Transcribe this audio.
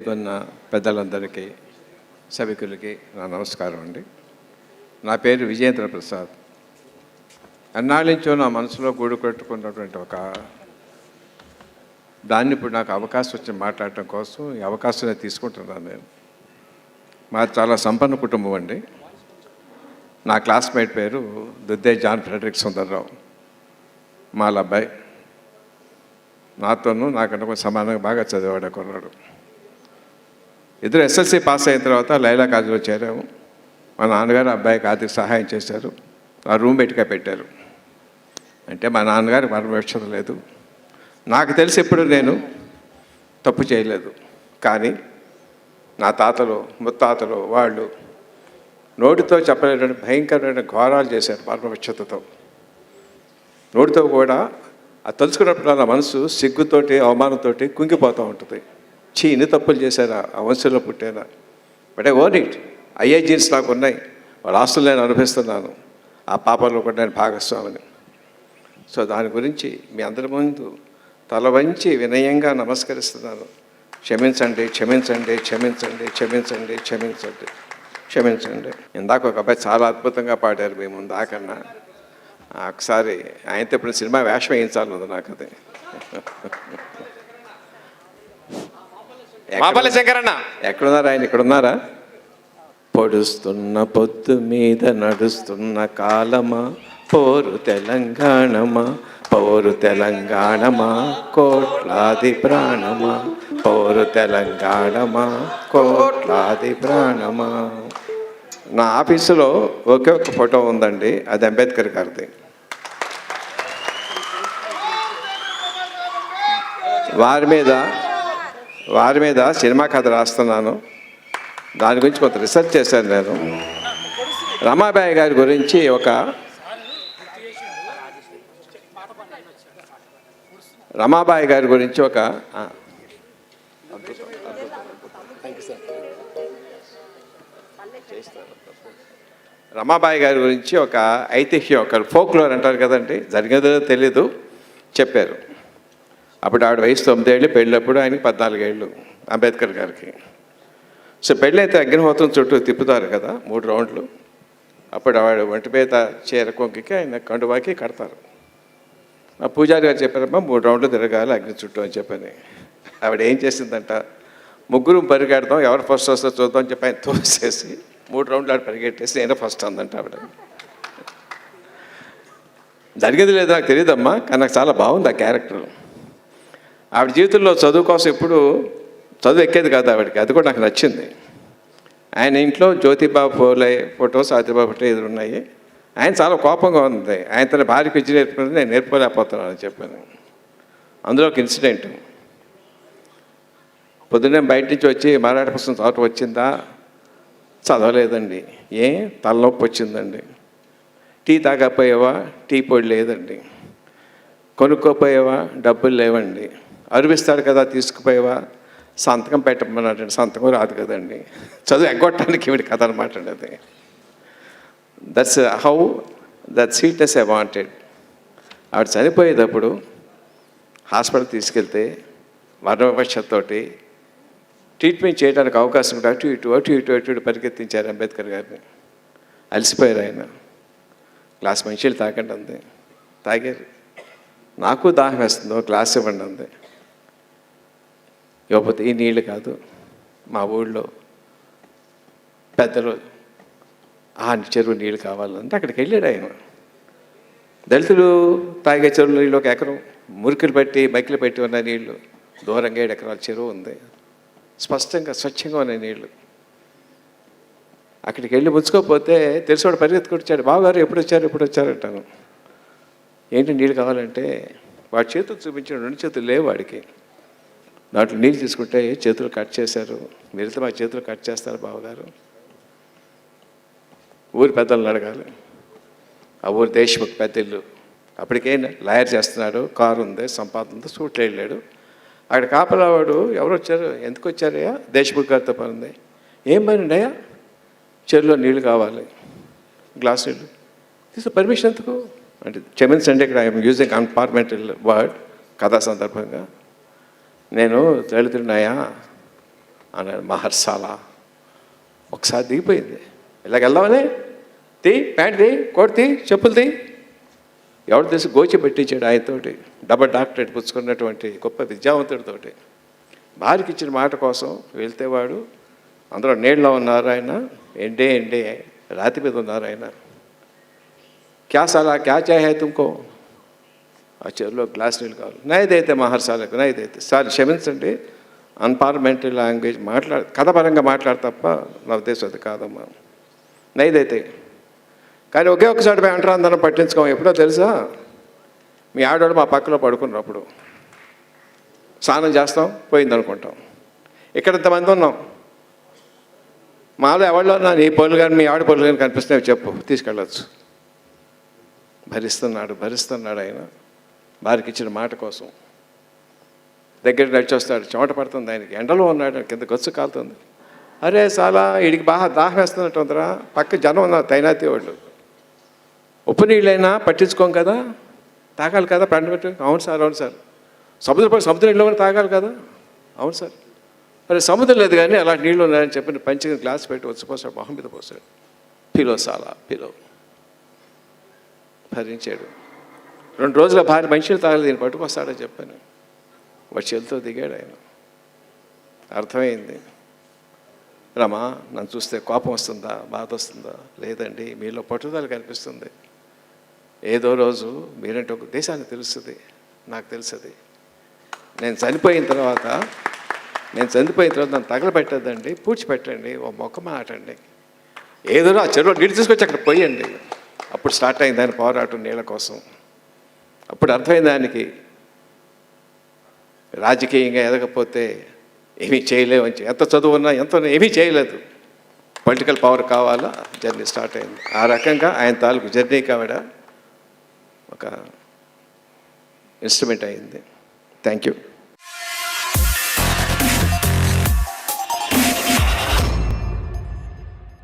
ఉన్న పెద్దలందరికీ సభికులకి నా నమస్కారం అండి. నా పేరు విజయేంద్ర ప్రసాద్. అన్నాళ్ళ నుంచో నా మనసులో గూడు కట్టుకున్నటువంటి ఒక దాన్ని ఇప్పుడు నాకు అవకాశం వచ్చి మాట్లాడటం కోసం ఈ అవకాశాన్ని తీసుకుంటున్నాను. నేను మాది చాలా సంపన్న కుటుంబం అండి. నా క్లాస్మేట్ పేరు దుద్దే జాన్ ఫ్రెడరిక్ సుందర్రావు. వాళ్ళ అబ్బాయి నాతోనూ నాకన్నా కొంచెం సమానంగా బాగా చదివాడు కొన్నాడు. ఇద్దరు ఎస్ఎల్సి పాస్ అయిన తర్వాత లైలా కాలేజీలో చేరాము. మా నాన్నగారు అబ్బాయికి ఆర్థిక సహాయం చేశారు. ఆ రూమ్మేట్గా పెట్టారు. అంటే మా నాన్నగారు పరమేక్షత లేదు. నాకు తెలిసి ఎప్పుడు నేను తప్పు చేయలేదు. కానీ నా తాతలు ముత్తాతలు వాళ్ళు నోటితో చెప్పలేటువంటి భయంకరమైన ఘోరాలు చేశారు పరమక్షతతో. నోటితో కూడా అది తలుచుకున్నప్పుడు నా మనసు సిగ్గుతోటి అవమానంతో కుంగిపోతూ ఉంటుంది. ఇన్ని తప్పులు చేశారా, ఆ వంశంలో పుట్టారా? But I own it. అయ్యే జీన్స్ నాకు ఉన్నాయి. వాళ్ళ ఆస్తులు నేను అనుభవిస్తున్నాను. ఆ పాపంలో కూడా నేను భాగస్వామిని. సో దాని గురించి మీ అందరి ముందు తల వంచి వినయంగా నమస్కరిస్తున్నాను. క్షమించండి, క్షమించండి, క్షమించండి, క్షమించండి, క్షమించండి, క్షమించండి. ఇందాక ఒక అబ్బాయి చాలా అద్భుతంగా పాడారు మీ ముందు ఆకన్నా. ఒకసారి ఆయనతో ఇప్పుడు సినిమా వేషం వేయించాలన్నది నాకు. అది మాపల్లి శంకరన్న ఎక్కడున్నారా? ఆయన ఇక్కడున్నారా? పొడుస్తున్న పొద్దు మీద నడుస్తున్న కాలమా, పోరు తెలంగాణమా, పోరు తెలంగాణమా, కోట్లాది ప్రాణమా, పోరు తెలంగాణమా, కోట్లాది ప్రాణమా. నా ఆఫీసులో ఒకే ఒక ఫోటో ఉందండి. అది అంబేద్కర్ గారిది. వారి మీద సినిమా కథ రాస్తున్నాను. దాని గురించి కొంత రీసెర్చ్ చేశాను నేను. రమాబాయి గారి గురించి ఒక ఐతిహ్యం, ఒక ఫోక్లోర్ అంటారు కదండి, జరిగేదో తెలీదు చెప్పారు. అప్పుడు ఆవిడ వయసు 9 ఏళ్ళు, పెళ్ళప్పుడు ఆయనకి 14 ఏళ్ళు అంబేద్కర్ గారికి. సో పెళ్ళైతే అగ్నిహోత్రం చుట్టూ తిప్పుతారు కదా 3 రౌండ్లు. అప్పుడు ఆవిడ ఒంటి మీద చీర కొంకికి ఆయన కండువాకి కడతారు. ఆ పూజారి గారు చెప్పారమ్మా 3 రౌండ్లు తిరగాలి అగ్ని చుట్టూ అని చెప్పని. ఆవిడ ఏం చేసిందంట, ముగ్గురు పరిగెడతాం, ఎవరు ఫస్ట్ వస్తుందో చూద్దాం అని చెప్పి ఆయన తోసేసి 3 రౌండ్లు ఆవిడ పరిగెట్టేసి నేనే ఫస్ట్ అందంట ఆవిడ. జరిగేది లేదు నాకు తెలియదమ్మా, కానీ నాకు చాలా బాగుంది ఆ క్యారెక్టర్. ఆవిడ జీవితంలో చదువు కోసం ఎప్పుడు చదువు ఎక్కేది కాదు ఆవిడకి. అది కూడా నాకు నచ్చింది. ఆయన ఇంట్లో జ్యోతిబా ఫోలే ఫోటో, సావిత్రిబాబు ఫోటో ఎదురు ఉన్నాయి. ఆయన చాలా కోపంగా ఉంది. ఆయన తన భార్యకు విద్య నేర్పుకుంటే నేను నేర్పుకోలేకపోతున్నాను అని చెప్పాను. అందులో ఒక ఇన్సిడెంట్. పొద్దున్నే బయట నుంచి వచ్చి మరాఠీ పుస్తకం చదవటం వచ్చిందా? చదవలేదండి. తలనొప్పి వచ్చిందండి. టీ తాగపోయావా? టీ పొడి లేదండి. కొనుక్కోపోయావా? డబ్బులు లేవండి. అరువిస్తాడు కదా తీసుకుపోయావా? సంతకం పెట్టమన్నాడండి. సంతకం రాదు కదండి. చదువు ఎగ్గొట్టడానికి వీడి కథ అనమాట అండి అది. That's how that sweetness I wanted. ఆవిడ చనిపోయేటప్పుడు హాస్పిటల్ తీసుకెళ్తే వర్ణవివక్షతోటి ట్రీట్మెంట్ చేయడానికి అవకాశం కూడా అటు ఇటు పరిగెత్తించారు అంబేద్కర్ గారిని. అలసిపోయారు ఆయన. గ్లాస్ మంచినీళ్ళు తాగండి అంది. తాగారు. నాకు దాహం వేస్తుందో గ్లాస్ ఇవ్వండి అంది. ఇవ్వకపోతే ఈ నీళ్ళు కాదు, మా ఊళ్ళో పెద్దలు చెరువు నీళ్ళు కావాలంటే అక్కడికి వెళ్ళాడు ఆయన. దళితులు తాగే చెరువు నీళ్ళు 1 ఎకరం, మురికిలు పెట్టి మైకులు పెట్టి ఉన్న నీళ్ళు, దూరంగా 7 ఎకరాల చెరువు ఉంది, స్పష్టంగా స్వచ్ఛంగా ఉన్న నీళ్ళు. అక్కడికి వెళ్ళి ముచ్చుకోకపోతే తెలిసివాడు పరిగెత్తుకొచ్చాడు, బావగారు ఎప్పుడు వచ్చారు అంటాను. ఏంటి నీళ్ళు కావాలంటే వాడి చేతులు చూపించిన 2 చేతులు లేవు వాడికి. దాంట్లో నీళ్ళు తీసుకుంటే చేతులు కట్ చేశారు. మీరైతే మా చేతులు కట్ చేస్తారు బావగారు. ఊరి పెద్దలను అడగాలి. ఆ ఊరి దేశముఖ్ పెద్ద ఇల్లు. అప్పటికే లాయర్ చేస్తున్నాడు, కారు ఉంది, సంపాదన ఉంది, సూట్లో వెళ్ళాడు. అక్కడ కాపలావాడు ఎవరు వచ్చారు, ఎందుకు వచ్చారయ్యా? దేశముఖ్ గారితో పని ఉంది. ఏం పని ఉండయా? చెరువులో నీళ్ళు కావాలి, గ్లాస్ నీళ్ళు తీసు. పర్మిషన్ ఎందుకు అంటే క్షమించండి, ఇక్కడ ఐఎమ్ యూజింగ్ అన్పార్మెంటల్ వర్డ్ కథా సందర్భంగా. నేను దళితుడినాయా, అన్నాడు. మహర్సాల ఒకసారి దిగిపోయింది. ఇలాగెళ్దామని తీ, ప్యాంట్ తీ, కోట్ తీ, చెప్పులు తీ. ఎవరు తెలిసి గోచి పెట్టించాడు ఆయనతోటి, డబల్ డాక్టరేట్ పుచ్చుకున్నటువంటి గొప్ప విద్యావంతుడితోటి. భార్యకి ఇచ్చిన మాట కోసం వెళ్తే వాడు అందరూ నీళ్ళలో ఉన్నారు, ఆయన ఎండే రాతి మీద ఉన్నారు ఆయన. క్యా సాలా క్యా చాయ్ హై తుమ్కో, ఆ చెరువులో గ్లాస్ నీళ్ళు కావాలి. నైదైతే మహర్సాలకు నైదైతే. సార్ క్షమించండి, అన్పార్లమెంటరీ లాంగ్వేజ్ కథపరంగా మాట్లాడు తప్ప నా ఉద్దేశం అది కాదమ్మా. నైదైతే కానీ ఒకే ఒకసారి పోయి అంటారు, అందరం పట్టించుకోం. ఎప్పుడో తెలుసా, మీ ఆడవాడు మా పక్కలో పడుకున్నప్పుడు స్నానం చేస్తాం, పోయింది అనుకుంటాం. ఇక్కడ ఇంతమంది ఉన్నాం, మాలో ఎవరిలో ఉన్నా నీ పనులు కానీ మీ ఆవిడ పనులు కానీ కనిపిస్తున్నాయి చెప్పు, తీసుకెళ్ళచ్చు. భరిస్తున్నాడు ఆయన భార్యకి ఇచ్చిన మాట కోసం. దగ్గర నడిచొస్తాడు, చెమట పడుతుంది ఆయనకి, ఎండలో ఉన్నాడు, కింద గొచ్చు కాలుతుంది. అరే చాలా వీడికి బాగా దాహం వేస్తున్నట్టు ఉందరా, పక్క జనం ఉన్నారు తైనాతి వాళ్ళు. ఉప్పు నీళ్ళైనా పట్టించుకోం కదా, తాగాలి కదా పంట పెట్టి. అవును సార్. సముద్ర నీళ్ళు కూడా తాగాలి కదా. అవును సార్. మరి సముద్రం లేదు కానీ అలాంటి నీళ్ళు ఉన్నాయని చెప్పి పంచి గ్లాస్ పెట్టి వచ్చిపోసాడు, మొహం మీద పోసాడు. పిలో భరించాడు. 2 రోజుల భార్య మనుషులు తాగలేదు, దీన్ని పట్టుకొస్తాడని చెప్పాను. వాడు చేతితో దిగాడు ఆయన. అర్థమైంది. రమా, నన్ను చూస్తే కోపం వస్తుందా, బాధ వస్తుందా? లేదండి, మీలో పట్టుదల కనిపిస్తుంది. ఏదో రోజు మీరంటే ఒక దేశానికి తెలుస్తుంది, నాకు తెలుస్తుంది. నేను చనిపోయిన తర్వాత నన్ను తగలబెట్టద్దండి, పూడ్చిపెట్టండి, ఓ మొక్క మాటండి. ఏదో ఆ చెరువు నీళ్ళు తీసుకొచ్చి అక్కడ పోయండి. అప్పుడు స్టార్ట్ అయింది ఆయన పోరాటం నీళ్ళ కోసం. అప్పుడు అర్థమైంది ఆయనకి, రాజకీయంగా ఎదగకపోతే ఏమీ చేయలేమని. ఎంత చదువు ఉన్నా ఏమీ చేయలేదు, పొలిటికల్ పవర్ కావాలా. జర్నీ స్టార్ట్ అయింది. ఆ రకంగా ఆయన తాలూకు జర్నీ కావడ ఒక ఇన్స్ట్రుమెంట్ అయింది. Thank you.